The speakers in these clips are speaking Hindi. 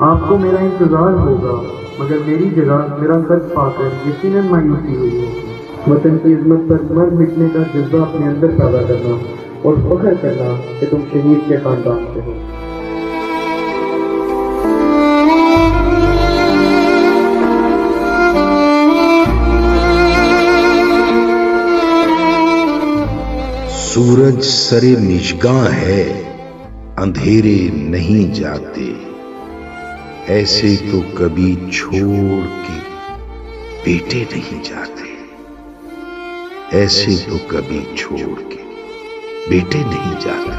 आपको मेरा इंतजार होगा, मगर मेरी जगह मेरा कर्ज पाकर यकीनन मायूसी हुई है। वतन की इज्जत पर मर मिटने का जज्बा अपने अंदर पैदा करना और फख्र करना कि तुम शहीद के खानदान से हो। सूरज सरे निजगां है, अंधेरे नहीं जाते, ऐसे तो कभी छोड़ के बेटे नहीं जाते, ऐसे तो कभी छोड़ के बेटे नहीं जाते।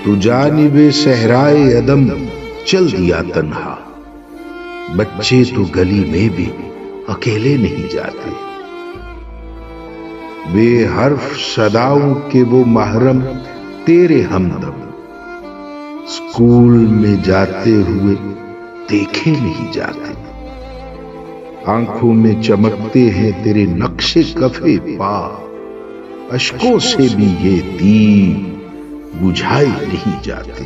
तू जानिबे सहराए अदम चल दिया तन्हा, बच्चे तो गली में भी अकेले नहीं जाते, बेहर्फ सदाओं के वो महरम तेरे हमदम स्कूल में जाते हुए देखे नहीं जाते, आंखों में चमकते हैं तेरे नक्शे कफे पा, अश्कों से भी ये दीप बुझाए नहीं जाते।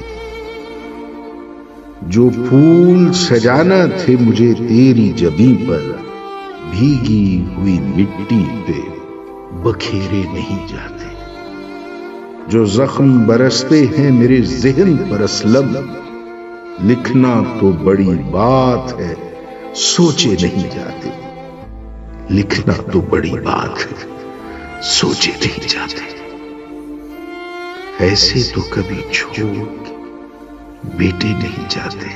जो फूल सजाना थे मुझे तेरी जबीं पर, भीगी हुई मिट्टी पे बखेरे नहीं जाते। जो जख्म बरसते हैं मेरे ज़हन पर असलम, लिखना तो बड़ी बात है सोचे नहीं जाते, लिखना तो बड़ी बात है सोचे नहीं जाते। ऐसे तो कभी छोड़ के बेटे नहीं जाते,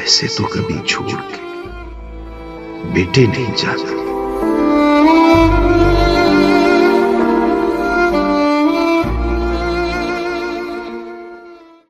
ऐसे तो कभी छोड़ के बेटे नहीं जाते।